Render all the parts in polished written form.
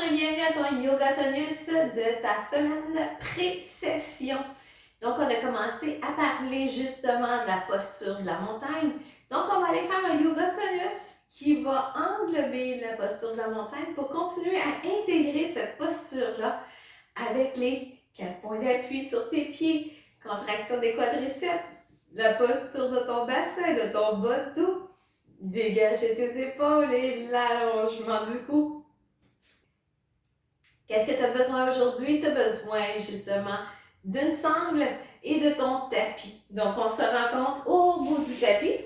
et bienvenue à ton Yoga Tonus de ta semaine pré-session. Donc, on a commencé à parler justement de la posture de la montagne. Donc, on va aller faire un Yoga Tonus qui va englober la posture de la montagne pour continuer à intégrer cette posture-là avec les 4 points d'appui sur tes pieds, contraction des quadriceps, la posture de ton bassin, de ton bas de dos, dégager tes épaules et l'allongement du cou. Qu'est-ce que tu as besoin aujourd'hui? Tu as besoin justement d'une sangle et de ton tapis. Donc, on se rencontre au bout du tapis.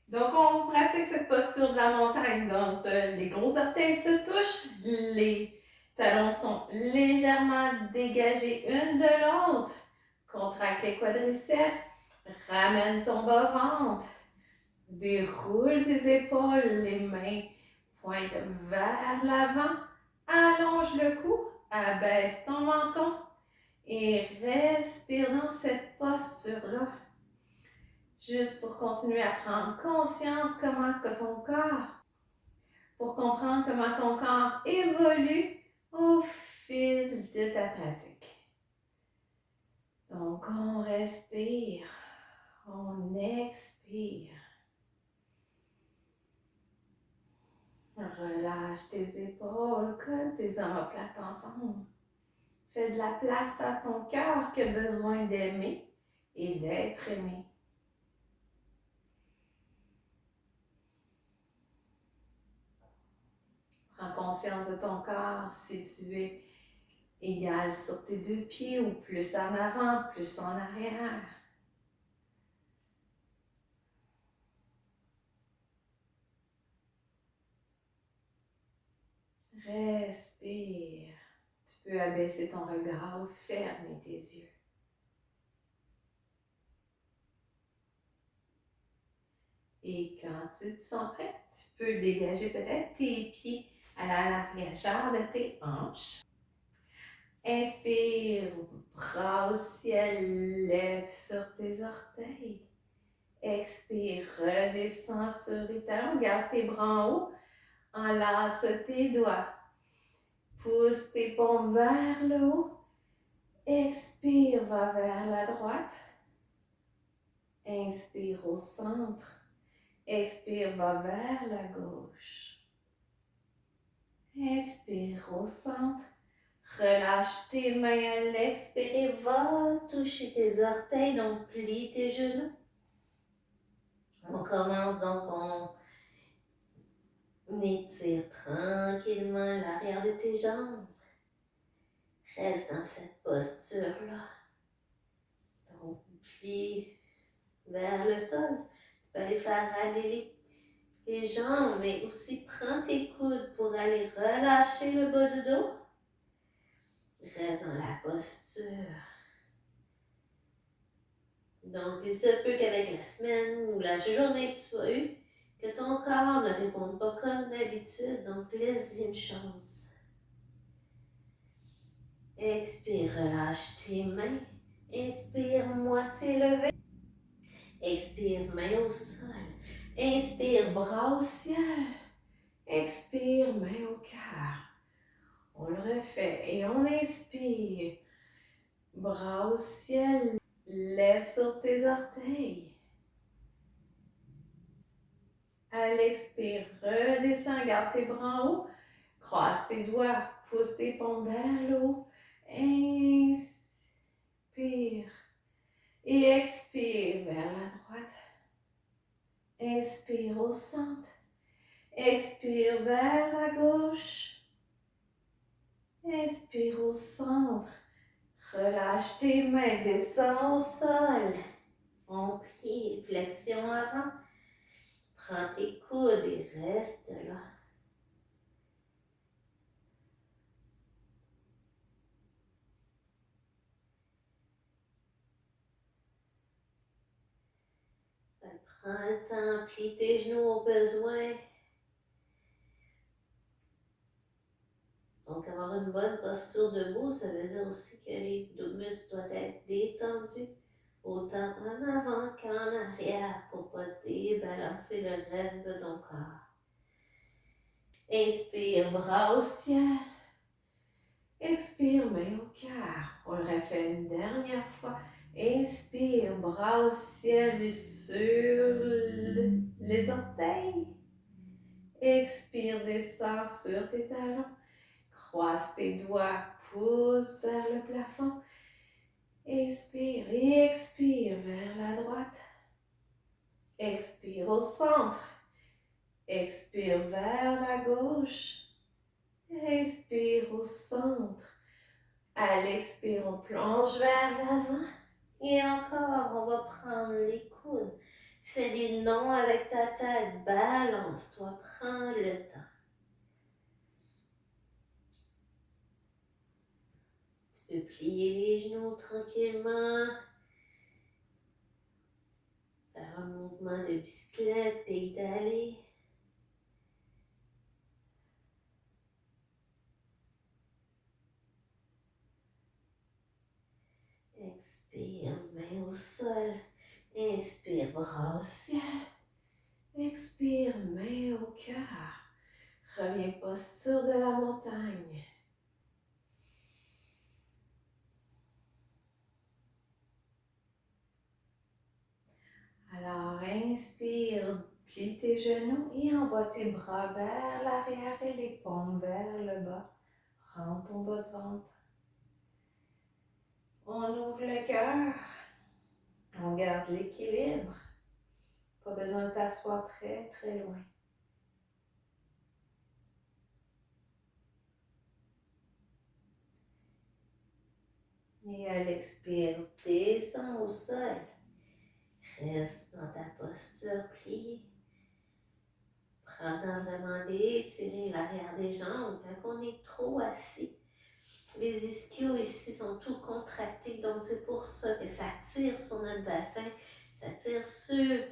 Donc, on pratique cette posture de la montagne. Donc, les gros orteils se touchent, les talons sont légèrement dégagés une de l'autre. Contracte les quadriceps, ramène ton bas-ventre, déroule tes épaules, les mains pointent vers l'avant. Allonge le cou, abaisse ton menton et respire dans cette posture-là. Juste pour continuer à prendre conscience pour comprendre comment ton corps évolue au fil de ta pratique. Donc, on respire, on expire. Relâche tes épaules, colle tes omoplates ensemble. Fais de la place à ton cœur qui a besoin d'aimer et d'être aimé. Prends conscience de ton corps si tu es égal sur tes deux pieds ou plus en avant, plus en arrière. Respire. Tu peux abaisser ton regard ou fermer tes yeux. Et quand tu te sens prêt, tu peux dégager peut-être tes pieds à la largeur de tes hanches. Inspire, bras au ciel, lève sur tes orteils. Expire, redescends sur les talons, garde tes bras en haut, enlace tes doigts. Pousse tes paumes vers le haut. Expire, va vers la droite. Inspire au centre. Expire, va vers la gauche. Inspire au centre. Relâche tes mains à l'expirer. Va toucher tes orteils, donc plie tes genoux. On commence donc, on étire tranquillement l'arrière de tes jambes. Reste dans cette posture-là. Donc, plie vers le sol. Tu peux aller faire aller les jambes, mais aussi prends tes coudes pour aller relâcher le bas du dos. Reste dans la posture. Donc, il se peut qu'avec la semaine ou la journée que tu as eue, que ton corps ne réponde pas comme d'habitude, donc laisse-y une chance. Expire, relâche tes mains. Inspire, moitié levée. Expire, main au sol. Inspire, bras au ciel. Expire, main au cœur. On le refait et on inspire. Bras au ciel. Lève sur tes orteils. À l'expire, redescends, garde tes bras en haut. Croise tes doigts, pousse tes paumes vers le haut. Inspire. Et expire vers la droite. Inspire au centre. Expire vers la gauche. Inspire au centre. Relâche tes mains, descends au sol. On plie, flexion avant. Prends tes coudes et reste là. Prends le temps, plie tes genoux au besoin. Donc, avoir une bonne posture debout, ça veut dire aussi que les muscles doivent être détendus, autant en avant qu'en arrière, pour ne pas débalancer le reste de ton corps. Inspire, bras au ciel. Expire, main au cœur. On le refait une dernière fois. Inspire, bras au ciel et sur les orteils. Expire, descends sur tes talons. Croise tes doigts, pousse vers le plafond. Inspire et expire vers la droite. Expire au centre. Expire vers la gauche. Expire au centre. À l'expire, on plonge vers l'avant. Et encore, on va prendre les coudes. Fais des nons avec ta tête. Balance-toi. Prends le temps. Tu peux plier les genoux tranquillement. Faire un mouvement de bicyclette, pédaler. Expire, main au sol. Inspire, bras au ciel. Expire, main au cœur. Reviens, posture de la montagne. Alors, inspire, plie tes genoux et envoie tes bras vers l'arrière et les paumes vers le bas. Rentre ton bas de ventre. On ouvre le cœur. On garde l'équilibre. Pas besoin de t'asseoir très, très loin. Et à l'expire, descends au sol. Reste dans ta posture pliée. Prends le temps vraiment d'étirer l'arrière des jambes quand on est trop assis. Les ischios ici sont tout contractés, donc c'est pour ça que ça tire sur notre bassin, ça tire sur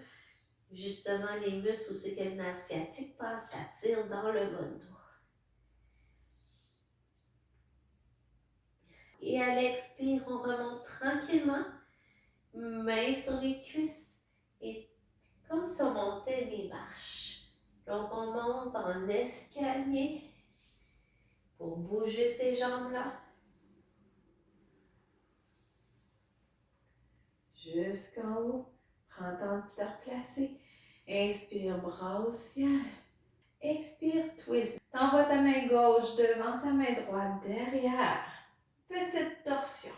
justement les muscles où c'est que le nerf sciatique passe, ça tire dans le bas de dos. Et à l'expire, on remonte tranquillement, main sur les cuisses et comme si on montait les marches. Donc on monte en escalier pour bouger ces jambes-là. Jusqu'en haut. Prends le temps de te replacer. Inspire, bras au ciel. Expire, twist. T'envoies ta main gauche devant, ta main droite derrière. Petite torsion.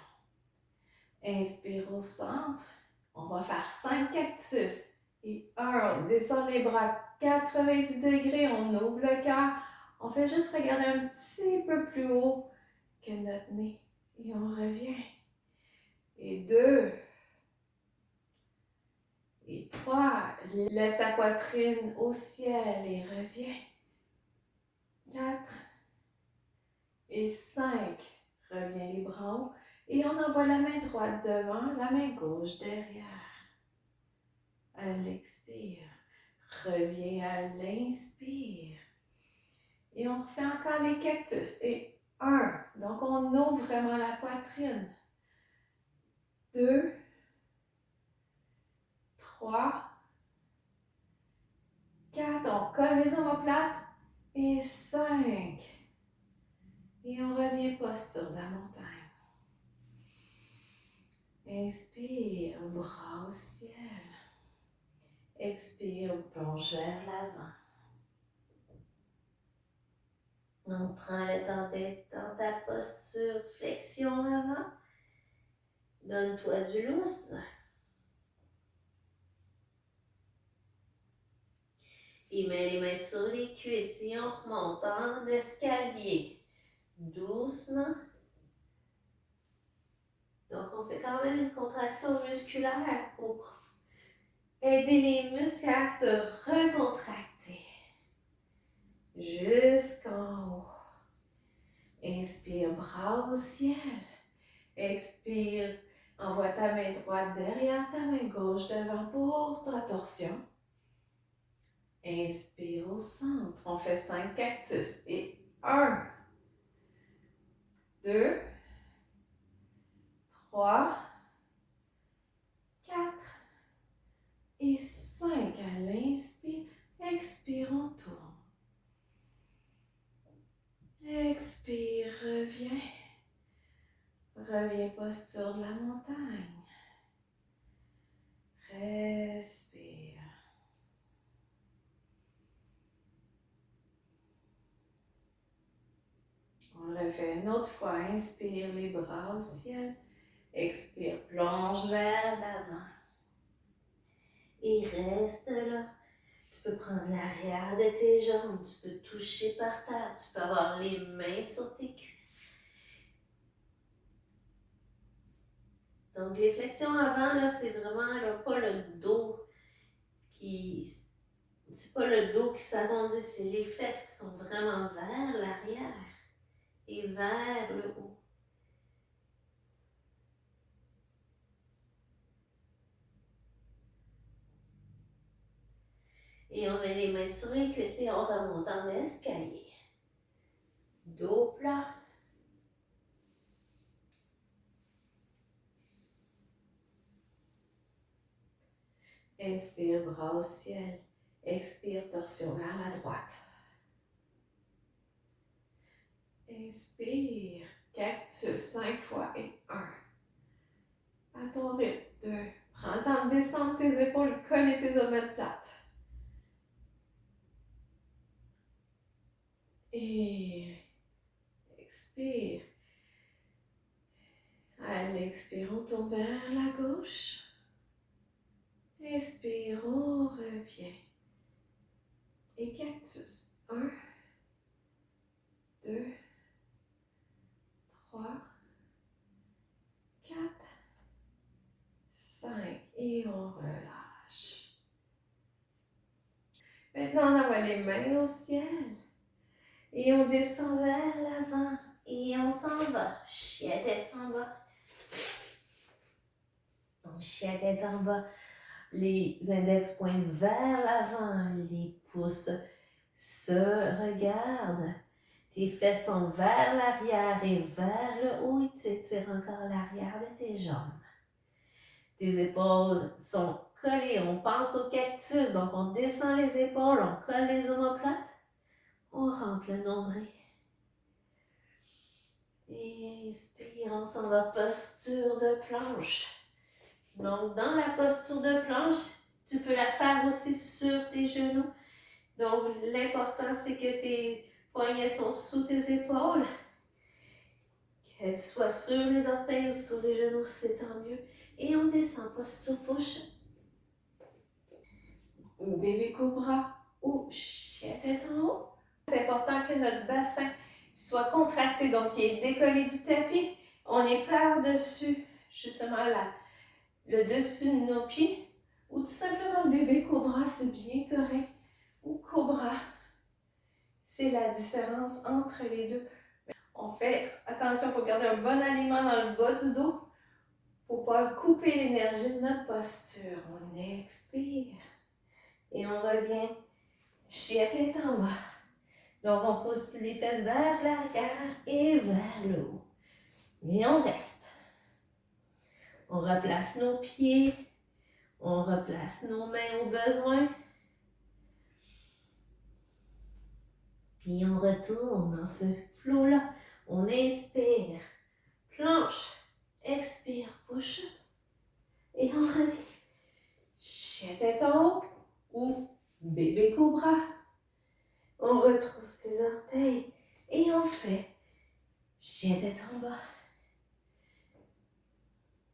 Inspire au centre. On va faire 5 cactus. Et 1, on descend les bras 90 degrés, on ouvre le cœur. On fait juste regarder un petit peu plus haut que notre nez. Et on revient. Et 2. Et 3, lève ta poitrine au ciel et reviens. 4 et 5, reviens les bras en haut. Et on envoie la main droite devant, la main gauche derrière. À l'expire, reviens à l'inspire. Et on refait encore les cactus. Et 1, donc on ouvre vraiment la poitrine. 2, 3, 4, on colle les omoplates. Et 5. Et on revient posture de la montagne. Inspire, bras au ciel. Expire, plonge vers l'avant. Donc, prends le temps d'être dans ta posture flexion avant. Donne-toi du lousse. Et mets les mains sur les cuisses et on remonte en escalier. Doucement. Donc, on fait quand même une contraction musculaire pour aider les muscles à se recontracter. Jusqu'en haut. Inspire, bras au ciel. Expire, envoie ta main droite derrière ta main gauche devant pour ta torsion. Inspire au centre. On fait 5 cactus. Et 1, 2, 3, 4 et 5. À l'inspire, expire, on tourne. Expire, reviens. Reviens, posture de la montagne. Respire. On le refait une autre fois. Inspire les bras au ciel. Expire, plonge vers l'avant. Et reste là. Tu peux prendre l'arrière de tes jambes. Tu peux toucher par terre. Tu peux avoir les mains sur tes cuisses. Donc, les flexions avant, là, c'est vraiment là, pas le dos qui... C'est pas le dos qui s'arrondit, c'est les fesses qui sont vraiment vers l'arrière et vers le haut. Et on met les mains sur les cuisses et on remonte en escalier. Dos plat. Inspire, bras au ciel. Expire, torsion vers la droite. Inspire, cactus 5 fois et 1. À ton rythme, 2. Prends le temps de descendre tes épaules, coller tes omoplates plates. Et expire. À l'expire, on tourne vers la gauche. Inspire, on revient. Et cactus. 1, 2, 3, 4, 5. Et on relâche. Maintenant, on envoie les mains au ciel. Et on descend vers l'avant. Et on s'en va. Chien tête en bas. Donc, chien tête en bas. Les index pointent vers l'avant. Les pouces se regardent. Tes fesses sont vers l'arrière et vers le haut. Et tu étires encore l'arrière de tes jambes. Tes épaules sont collées. On pense au cactus. Donc, on descend les épaules. On colle les omoplates. On rentre le nombril. Et inspire, on s'en va, posture de planche. Donc, dans la posture de planche, tu peux la faire aussi sur tes genoux. Donc, l'important, c'est que tes poignets sont sous tes épaules. Qu'elles soient sur les orteils ou sur les genoux, c'est tant mieux. Et on descend, posture push. Ou bébé cobra, ou chien tête en haut. C'est important que notre bassin soit contracté, donc il est décollé du tapis. On est par-dessus, justement, le dessus de nos pieds. Ou tout simplement bébé cobra, c'est bien correct. Ou cobra, c'est la différence entre les deux. On fait attention, il faut garder un bon aliment dans le bas du dos pour ne pas couper l'énergie de notre posture. On expire et on revient chien tête en bas. Donc, on pousse les fesses vers l'arrière et vers le haut. Et on reste. On replace nos pieds. On replace nos mains au besoin. Et on retourne dans ce flot-là. On inspire. Planche. Expire. Push. Et on revient. Chien tête en haut. Ou bébé cobra. On retrousse les orteils. Et on fait chien tête en bas.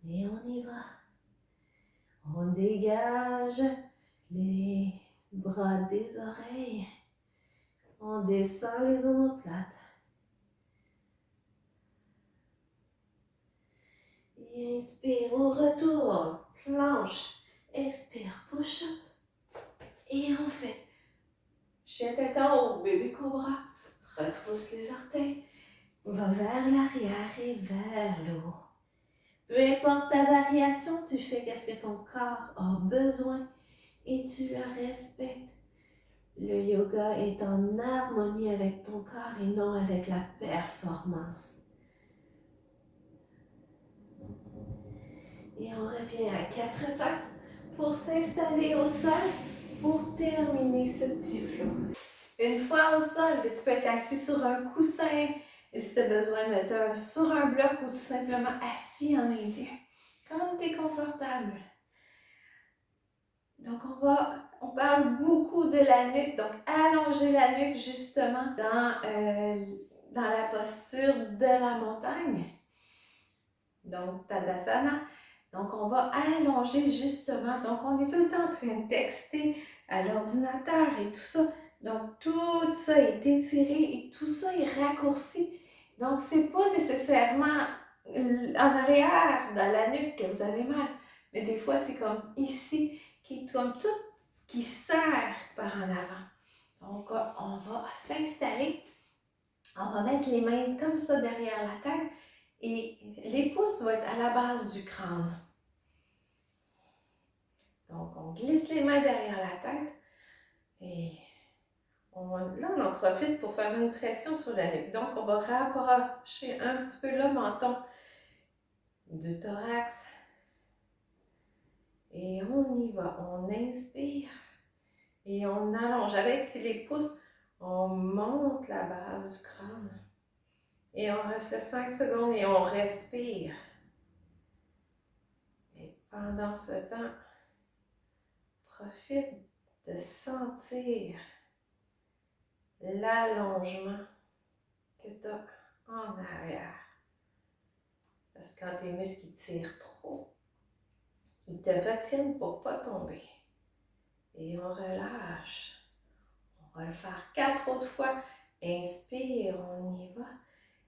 Et on y va. On dégage les bras des oreilles. On descend les omoplates. Et inspire, on retourne. Planche. Expire, push up. Et on fait chien tête en haut, bébé cobra. Retrousse les orteils. On va vers l'arrière et vers le haut. Peu importe ta variation, tu fais ce que ton corps a besoin et tu le respectes. Le yoga est en harmonie avec ton corps et non avec la performance. Et on revient à 4 pattes pour s'installer au sol pour terminer ce petit flow. Une fois au sol, tu peux être assis sur un coussin, si tu as besoin de mettre sur un bloc ou tout simplement assis en indien, comme tu es confortable. Donc, on parle beaucoup de la nuque, donc allonger la nuque justement dans la posture de la montagne. Donc, Tadasana. Donc, on va allonger justement. Donc, on est tout le temps en train de texter à l'ordinateur et tout ça. Donc, tout ça est étiré et tout ça est raccourci. Donc, c'est pas nécessairement en arrière, dans la nuque, que vous avez mal. Mais des fois, c'est comme ici, qui est comme tout qui serre par en avant. Donc, on va s'installer. On va mettre les mains comme ça derrière la tête et les pouces vont être à la base du crâne. Donc, on glisse les mains derrière la tête et là, on en profite pour faire une pression sur la nuque. Donc, on va rapprocher un petit peu le menton du thorax. Et on y va. On inspire et on allonge. Avec les pouces, on monte la base du crâne. Et on reste 5 secondes et on respire. Et pendant ce temps, profite de sentir l'allongement que tu as en arrière. Parce que quand tes muscles ils tirent trop, ils te retiennent pour ne pas tomber. Et on relâche. On va le faire 4 autres fois. Inspire, on y va.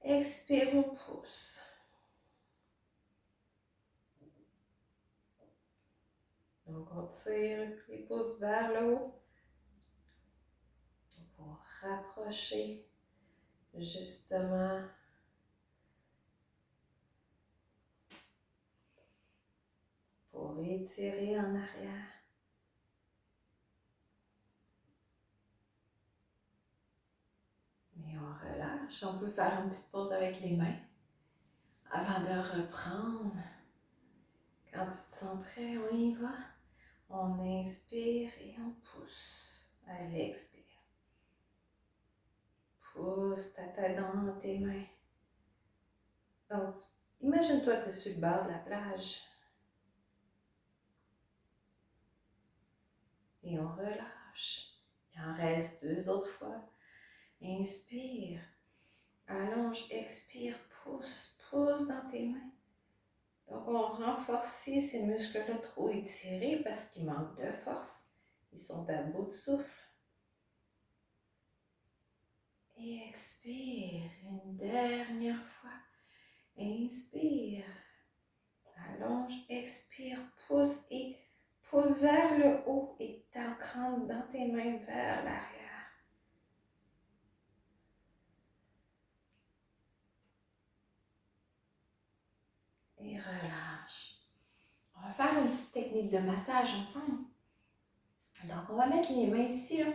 Expire, on pousse. Donc on tire les pouces vers le haut pour rapprocher justement pour étirer en arrière. Et on relâche. On peut faire une petite pause avec les mains avant de reprendre. Quand tu te sens prêt, on y va. On inspire et on pousse. À l'expire. Pousse ta tête dans tes mains. Donc, imagine-toi, tu es sur le bord de la plage. Et on relâche. Il en reste 2 autres fois. Inspire. Allonge, expire, pousse, pousse dans tes mains. Donc, on renforce ces muscles-là trop étirés parce qu'ils manquent de force. Ils sont à bout de souffle. Et expire une dernière fois. Inspire. Allonge, expire, pousse et pousse vers le haut et t'ancre dans tes mains vers l'arrière. Et relâche. On va faire une petite technique de massage ensemble. Donc, on va mettre les mains ici, là,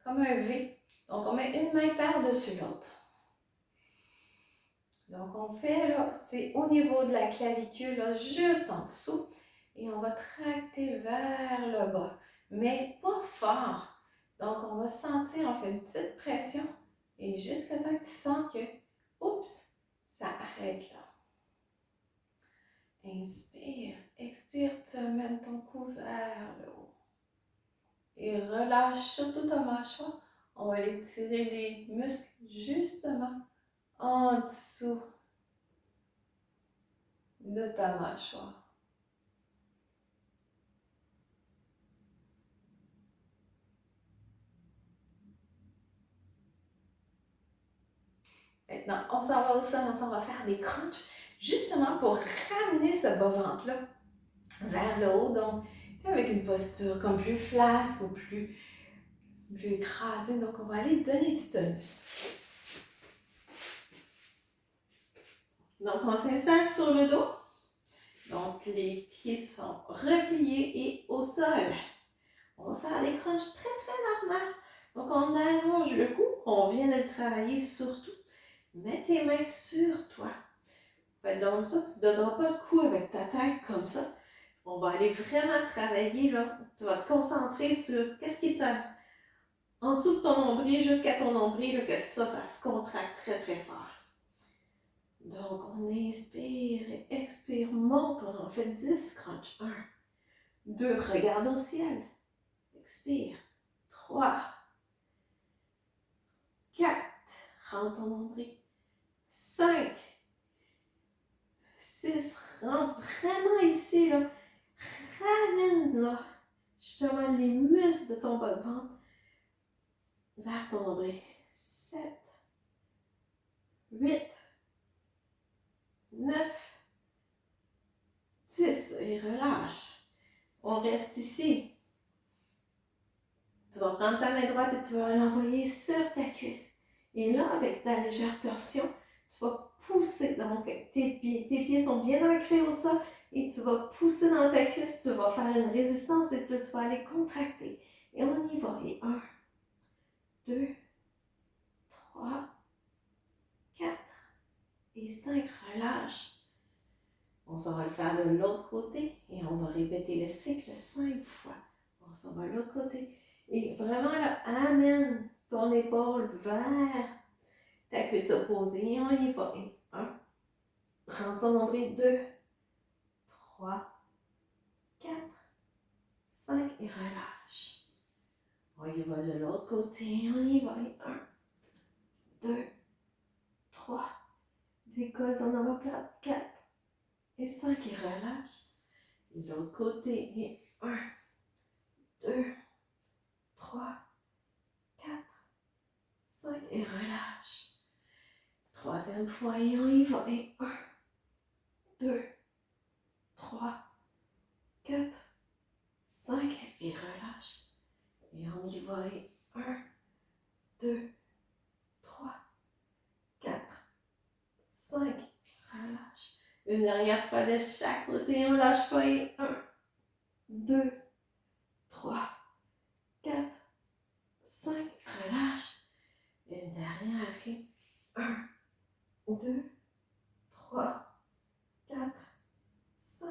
comme un V. Donc, on met une main par-dessus l'autre. Donc, on fait, là, c'est au niveau de la clavicule, là, juste en dessous. Et on va tracter vers le bas, mais pas fort. Donc, on va sentir, on fait une petite pression. Et jusqu'à temps que tu sens que, oups, ça arrête là. Inspire, expire, tu amènes ton cou vers le haut. Et relâche surtout ta mâchoire. On va aller tirer les muscles justement en dessous de ta mâchoire. Maintenant, on s'en va au sol, on s'en va faire des crunchs justement pour ramener ce bas-ventre-là vers le haut. Donc, avec une posture comme plus flasque ou plus écrasée. Donc, on va aller donner du tonus. Donc, on s'installe sur le dos. Donc, les pieds sont repliés et au sol. On va faire des crunchs très, très normaux. Donc, on allonge le cou. On vient de le travailler surtout. Mets tes mains sur toi. Donc, ça, tu ne donneras pas le coup avec ta tête comme ça. On va aller vraiment travailler, là. Tu vas te concentrer sur qu'est-ce qui est en dessous de ton nombril jusqu'à ton nombril, que ça se contracte très, très fort. Donc, on inspire et expire, monte, on en fait 10, crunch. 1, 2, regarde au ciel. Expire. 3, 4, rentre ton nombril. 5, 6, rentre vraiment ici, là. Ramène, là, justement, les muscles de ton bas de ventre vers ton nombril. 7, 8, 9, 10, et relâche. On reste ici. Tu vas prendre ta main droite et tu vas l'envoyer sur ta cuisse. Et là, avec ta légère torsion, tu vas pousser. Donc, tes pieds sont bien ancrés au sol et tu vas pousser dans ta cuisse. Tu vas faire une résistance et tu vas aller contracter. Et on y va. Et 1, 2, 3, 4 et 5. Relâche. On s'en va le faire de l'autre côté et on va répéter le cycle 5 fois. On s'en va de l'autre côté. Et vraiment, là, amène ton épaule vers ta cuisse opposée. Et on y va. Et 1, rentre ton nombril. 2, 3, 4, 5 et relâche. On y va de l'autre côté. On y va. Et 1, 2, 3. Décolle ton omoplate. 4 et 5 et relâche. L'autre côté. Et 1, 2, 3, 4, 5 et relâche. Troisième fois et on y va. Et 1, 2, 3, 4, 5 et relâche. Et on y va. Et 1, 2, 3, 4, 5, relâche. Une dernière fois de chaque côté, on lâche pas. Et 1, 2, 3, 4, 5, relâche. Une dernière. Et 1, 2, 3, 4, 5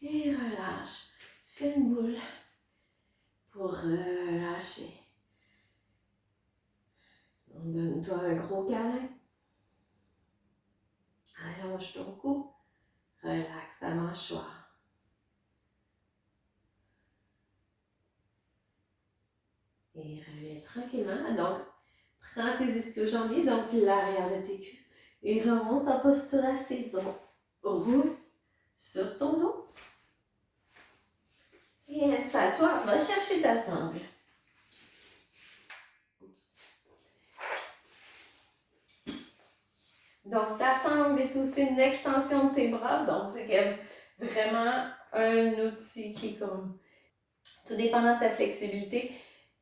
et relâche. Fais une boule pour relâcher. Donne-toi un gros câlin. Allonge ton cou. Relaxe ta mâchoire. Et reviens tranquillement. Donc, prends tes ischio-jambiers, donc l'arrière de tes cuisses. Et remonte en posture assise. Donc, roule sur ton dos. Et installe-toi. Va chercher ta sangle. Donc, ta sangle est aussi une extension de tes bras. Donc, c'est vraiment un outil qui est comme... Tout dépendant de ta flexibilité.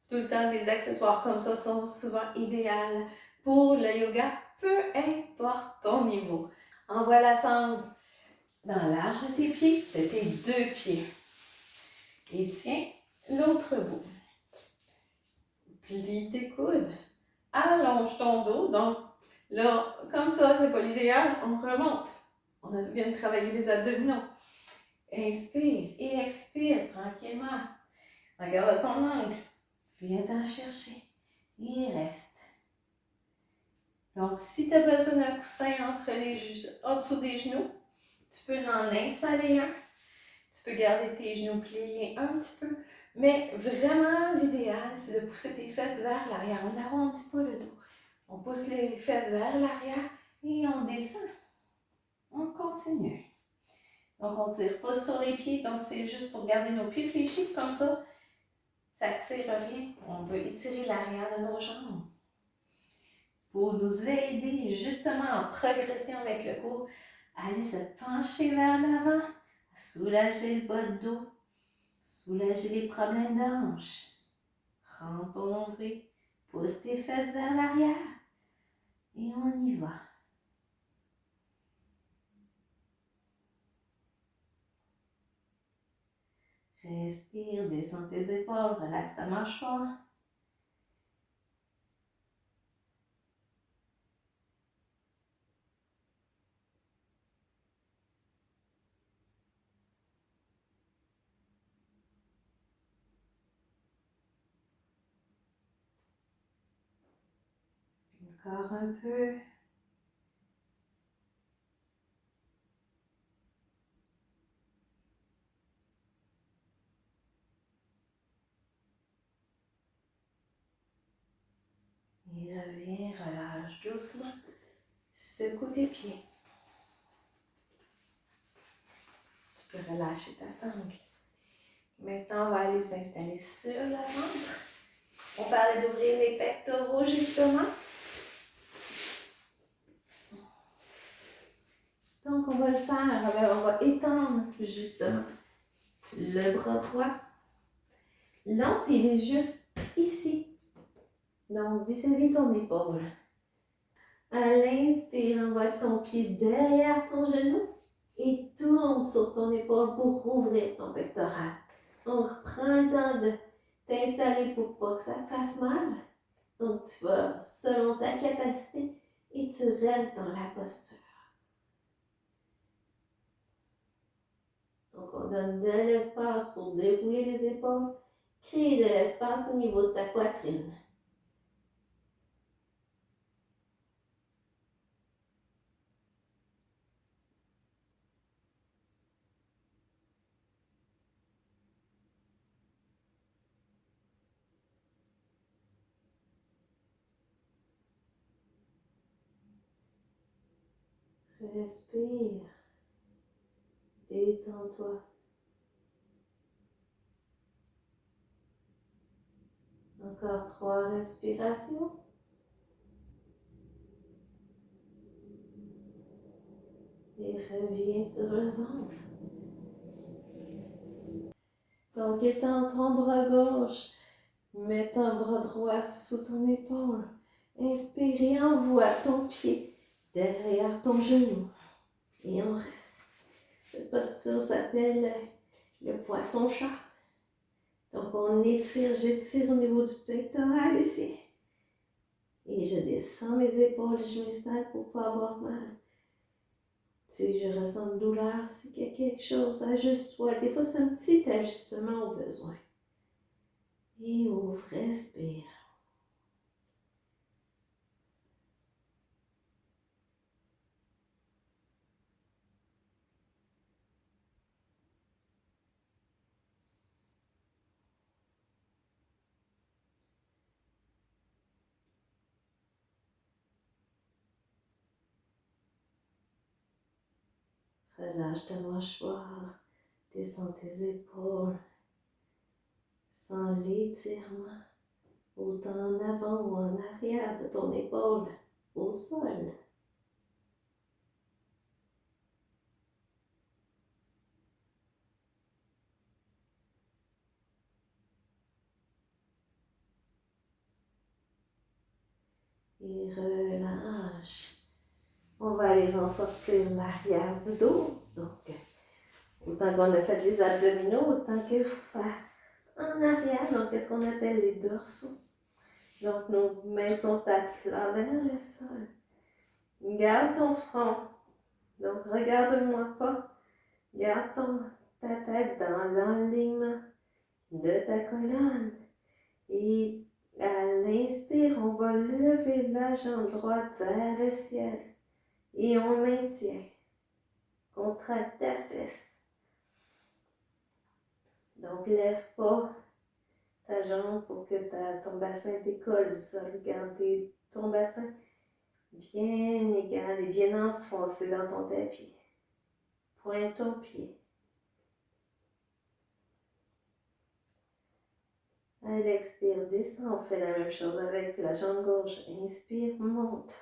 Tout le temps, des accessoires comme ça sont souvent idéaux pour le yoga, peu importe ton niveau. Envoie la sangle dans l'arche de tes pieds, de tes deux pieds. Et tiens l'autre bout. Plie tes coudes. Allonge ton dos. Donc, là, comme ça, c'est pas l'idéal. On remonte. On vient de travailler les abdominaux. Inspire et expire tranquillement. Regarde ton angle. Viens t'en chercher. Et reste. Donc, si tu as besoin d'un coussin en dessous des genoux, tu peux en installer un. Tu peux garder tes genoux pliés un petit peu. Mais vraiment, l'idéal, c'est de pousser tes fesses vers l'arrière. On n'arrondit pas le dos. On pousse les fesses vers l'arrière et on descend. On continue. Donc, on ne tire pas sur les pieds. Donc, c'est juste pour garder nos pieds fléchis comme ça. Ça ne tire rien. On veut étirer l'arrière de nos jambes. Pour nous aider justement en progression avec le cours, allez se pencher vers l'avant, soulager le bas de dos, soulager les problèmes de hanche. Prends ton nombril, pousse tes fesses vers l'arrière et on y va. Respire, descends tes épaules, relaxe ta mâchoire. Encore un peu. Et reviens, relâche doucement. Secoue tes pieds. Tu peux relâcher ta sangle. Maintenant, on va aller s'installer sur le ventre. On parlait d'ouvrir les pectoraux, justement. Donc, on va le faire. On va étendre, justement, le bras droit. L'autre, il est juste ici. Donc, vis-à-vis ton épaule. À l'inspire, envoie ton pied derrière ton genou et tourne sur ton épaule pour rouvrir ton pectoral. Donc, prends le temps de t'installer pour pas que ça te fasse mal. Donc, tu vas selon ta capacité et tu restes dans la posture. Donc, on donne de l'espace pour dérouler les épaules, créer de l'espace au niveau de ta poitrine. Respire. Détends-toi. Encore 3 respirations. Et reviens sur le ventre. Donc, étends ton bras gauche. Mets ton bras droit sous ton épaule. Inspire et envoie ton pied derrière ton genou. Et on reste. Cette posture s'appelle le poisson-chat. Donc, on étire, j'étire au niveau du pectoral ici. Et je descends mes épaules, je m'installe pour ne pas avoir mal. Si je ressens une douleur, s'il y a quelque chose, ajuste-toi. Des fois, c'est un petit ajustement au besoin. Et ouvre, respire. Relâche ta mâchoire, descends tes épaules, sens l'étirement, autant en avant ou en arrière de ton épaule, au sol. Et relâche. On va aller renforcer l'arrière du dos. Donc, autant qu'on a fait les abdominaux, autant qu'il faut faire en arrière. Donc, qu'est-ce qu'on appelle les dorsaux. Donc, nos mains sont à plat vers le sol. Garde ton front. Donc, regarde-moi pas. Garde ta tête dans l'alignement de ta colonne. Et à l'inspire, on va lever la jambe droite vers le ciel. Et on maintient. Contracte ta fesse. Donc, lève pas ta jambe pour que ton bassin décolle du sol. Garde ton bassin bien égal et bien enfoncé dans ton tapis. Pointe ton pied. À l'expire, descend. On fait la même chose avec la jambe gauche. Inspire, monte.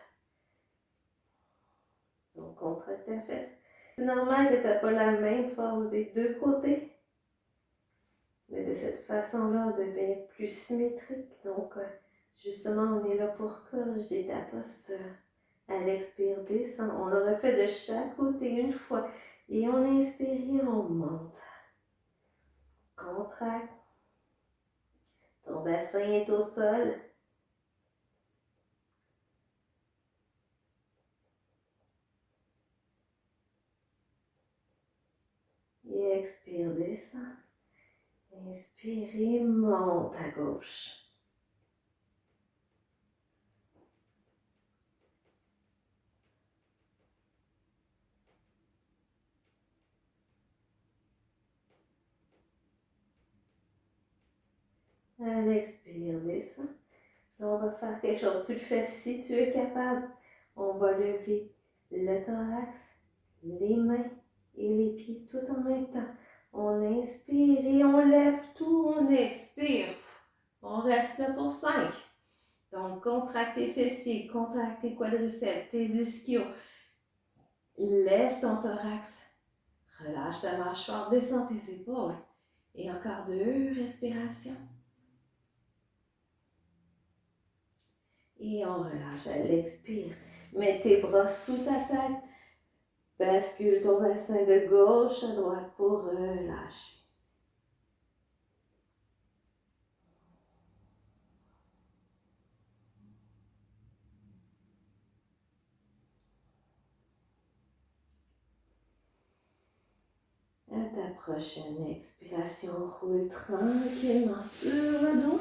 Donc, contracte ta fesse. C'est normal que tu n'as pas la même force des deux côtés. Mais de cette façon-là, on devient plus symétrique. Donc, justement, on est là pour corriger ta posture. À l'expire, descend. On le refait de chaque côté une fois. Et on inspire et on monte. Contracte. Ton bassin est au sol. Et expire, descend. Inspire et monte à gauche. À l'expire, descends. Là, on va faire quelque chose. Tu le fais si tu es capable. On va lever le thorax, les mains et les pieds tout en même temps. On inspire et on lève tout. On expire. On reste là pour 5. Donc, contracte tes fessiers, contracte tes quadriceps, tes ischios. Lève ton thorax. Relâche ta mâchoire, descends tes épaules. Et encore 2 respirations. Et on relâche à l'expire. Mets tes bras sous ta tête. Bascule ton bassin de gauche à droite pour relâcher. À ta prochaine expiration, roule tranquillement sur le dos.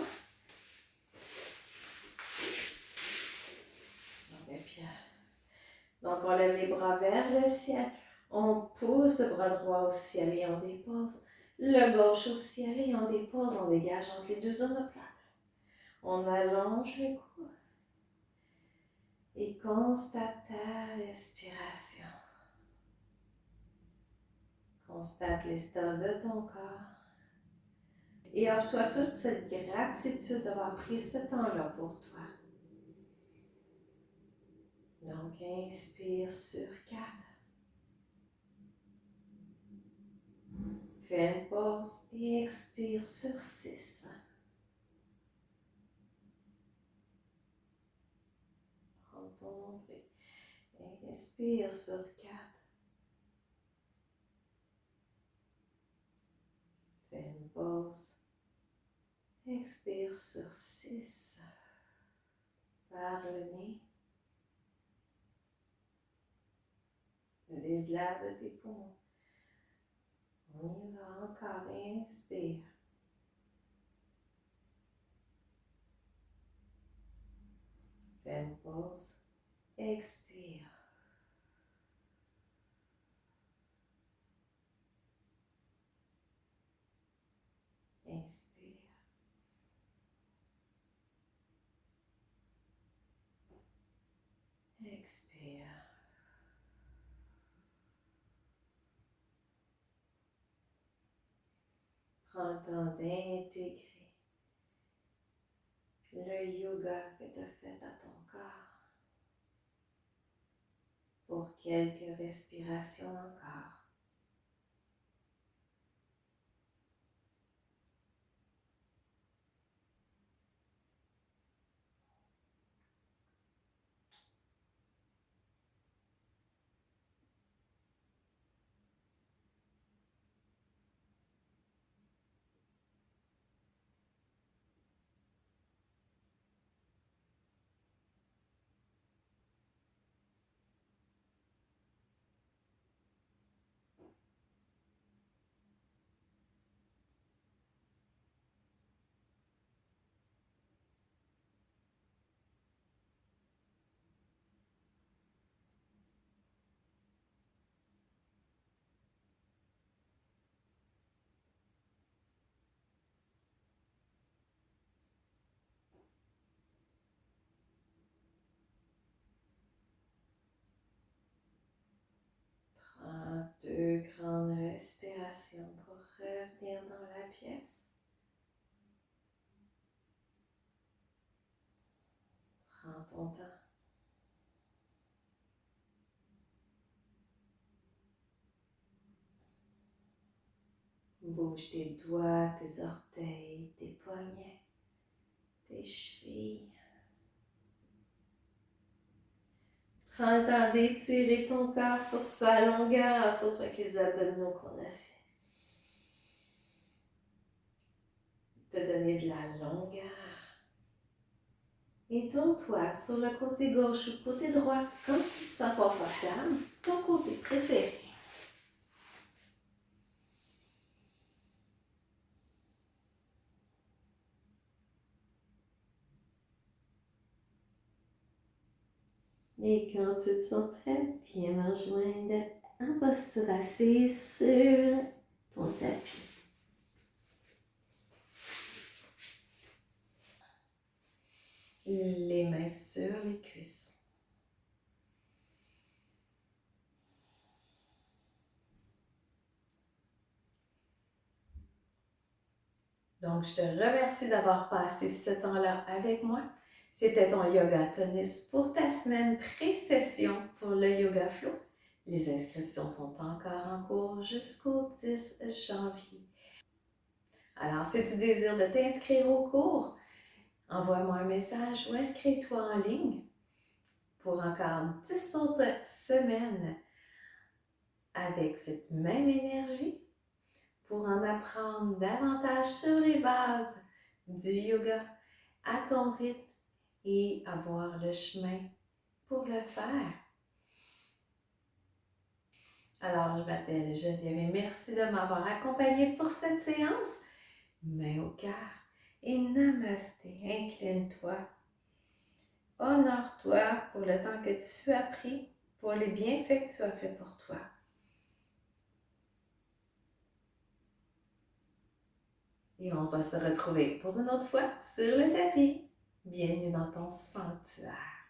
Donc, on lève les bras vers le ciel. On pousse le bras droit au ciel et on dépose. Le gauche au ciel et on dépose. On dégage entre les deux omoplates. On allonge le cou. Et constate ta respiration. Constate l'état de ton corps. Et offre-toi toute cette gratitude d'avoir pris ce temps-là pour toi. Donc, inspire sur 4. Fais une pause et expire sur 6. Prends ton nombril. Inspire sur 4. Fais une pause. Expire sur 6. Par le nez. Déslave tes poumons. On y va encore. Inspire. Fais une pause. Expire. Inspire. Expire. Prends le temps d'intégrer le yoga que tu as fait à ton corps pour quelques respirations encore. Prends 2 grandes respirations pour revenir dans la pièce. Prends ton temps. Bouge tes doigts, tes orteils, tes poignets, tes chevilles. Prends le temps d'étirer ton corps sur sa longueur, surtout avec les abdominaux qu'on a fait. Te donner de la longueur. Et tourne-toi sur le côté gauche ou côté droit, comme tu te sens confortable, ton côté préféré. Et quand tu te sens prêt, viens me rejoindre en posture assise sur ton tapis. Les mains sur les cuisses. Donc, je te remercie d'avoir passé ce temps-là avec moi. C'était ton Yoga Tonus pour ta semaine pré-session pour le Yoga Flow. Les inscriptions sont encore en cours jusqu'au 10 janvier. Alors, si tu désires de t'inscrire au cours, envoie-moi un message ou inscris-toi en ligne pour encore 10 autres semaines avec cette même énergie pour en apprendre davantage sur les bases du yoga à ton rythme et avoir le chemin pour le faire. Alors, je m'appelle Geneviève et merci de m'avoir accompagnée pour cette séance. Main au cœur et namasté, incline-toi. Honore-toi pour le temps que tu as pris, pour les bienfaits que tu as fait pour toi. Et on va se retrouver pour une autre fois sur le tapis. Bienvenue dans ton sanctuaire.